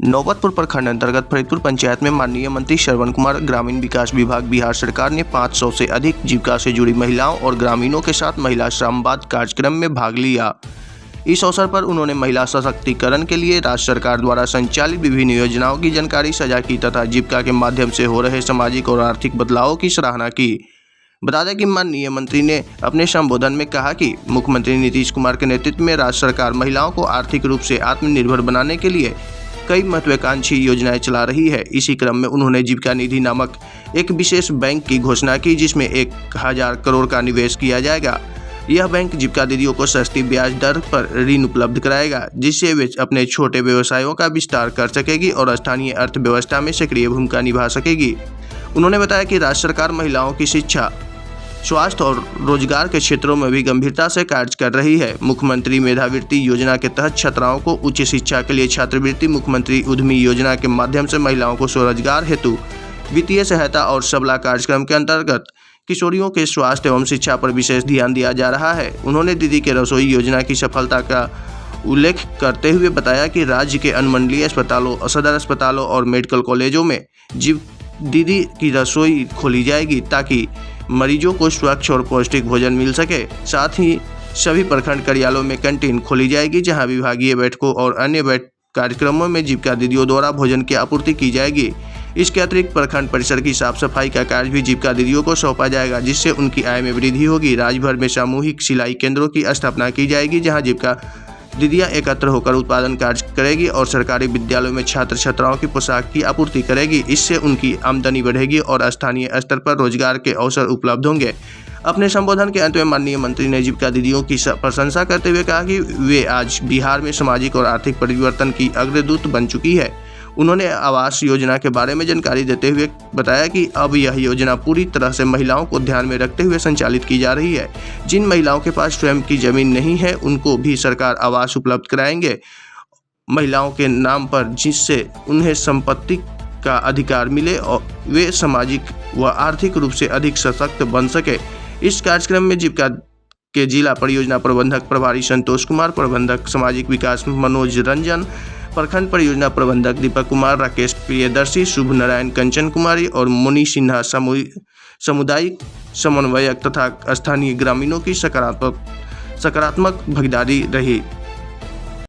नौबतपुर प्रखंड अंतर्गत फरीदपुर पंचायत में माननीय मंत्री श्रवण कुमार, ग्रामीण विकास विभाग, बिहार सरकार ने 500 से अधिक जीविका से जुड़ी महिलाओं और ग्रामीणों के साथ महिला श्रमवाद कार्यक्रम में भाग लिया। इस अवसर पर उन्होंने महिला सशक्तिकरण के लिए राज्य सरकार द्वारा संचालित विभिन्न योजनाओं की जानकारी साझा की तथा जीविका के माध्यम से हो रहे सामाजिक और आर्थिक बदलावों की सराहना की। बता दें कि माननीय मंत्री ने अपने संबोधन में कहा कि मुख्यमंत्री नीतीश कुमार के नेतृत्व में राज्य सरकार महिलाओं को आर्थिक रूप से आत्मनिर्भर बनाने के लिए कई महत्वाकांक्षी योजनाएं चला रही है। इसी क्रम में उन्होंने जीविका निधि नामक एक विशेष बैंक की घोषणा की, जिसमें 1000 करोड़ का निवेश किया जाएगा। यह बैंक जीविका दीदियों को सस्ती ब्याज दर पर ऋण उपलब्ध कराएगा, जिससे वे अपने छोटे व्यवसायों का विस्तार कर सकेगी और स्थानीय अर्थव्यवस्था में सक्रिय भूमिका निभा सकेगी। उन्होंने बताया कि राज्य सरकार महिलाओं की शिक्षा, स्वास्थ्य और रोजगार के क्षेत्रों में भी गंभीरता से कार्य कर रही है। मुख्यमंत्री मेधावृत्ति योजना के तहत छात्राओं को उच्च शिक्षा के लिए छात्रवृत्ति, मुख्यमंत्री उद्यमी योजना के माध्यम से महिलाओं को स्वरोजगार हेतु वित्तीय सहायता और सबला कार्यक्रम के अंतर्गत किशोरियों के स्वास्थ्य एवं शिक्षा पर विशेष ध्यान दिया जा रहा है। उन्होंने दीदी के रसोई योजना की सफलता का उल्लेख करते हुए बताया कि राज्य के अनुमंडलीय अस्पतालों, सदर अस्पतालों और मेडिकल कॉलेजों में दीदी की रसोई खोली जाएगी ताकि मरीजों को स्वच्छ और पौष्टिक भोजन मिल सके। साथ ही सभी प्रखंड कार्यालयों में कैंटीन खोली जाएगी, जहां विभागीय बैठकों और अन्य कार्यक्रमों में जीविका दीदियों द्वारा भोजन की आपूर्ति की जाएगी। इसके अतिरिक्त प्रखंड परिसर की साफ सफाई का कार्य भी जीविका दीदियों को सौंपा जाएगा, जिससे उनकी आय में वृद्धि होगी। राज्य भर में सामूहिक सिलाई केंद्रों की स्थापना की जाएगी, जहाँ जीविका दीदियां एकत्र होकर उत्पादन कार्य करेगी और सरकारी विद्यालयों में छात्र छात्राओं की पोशाक की आपूर्ति करेगी। इससे उनकी आमदनी बढ़ेगी और स्थानीय स्तर पर रोजगार के अवसर उपलब्ध होंगे। अपने संबोधन के अंत में माननीय मंत्री ने जीविका दीदियों की प्रशंसा करते हुए कहा कि वे आज बिहार में सामाजिक और आर्थिक परिवर्तन की अग्रदूत बन चुकी है। उन्होंने आवास योजना के बारे में जानकारी देते हुए बताया कि अब यह योजना पूरी तरह से महिलाओं को ध्यान में रखते हुए संचालित की जा रही है। जिन महिलाओं के पास स्वयं की जमीन नहीं है, उनको भी सरकार आवास उपलब्ध कराएंगे महिलाओं के नाम पर, जिससे उन्हें संपत्ति का अधिकार मिले और वे सामाजिक व आर्थिक रूप से अधिक सशक्त बन सके। इस कार्यक्रम में जीविका के जिला परियोजना प्रबंधक प्रभारी संतोष कुमार, प्रबंधक सामाजिक विकास मनोज रंजन, प्रखंड परियोजना प्रबंधक दीपक कुमार, राकेश प्रियदर्शी, शुभ नारायण, कंचन कुमारी और मुनि सिन्हा सामुदायिक समन्वयक तथा स्थानीय ग्रामीणों की सकारात्मक भागीदारी रही।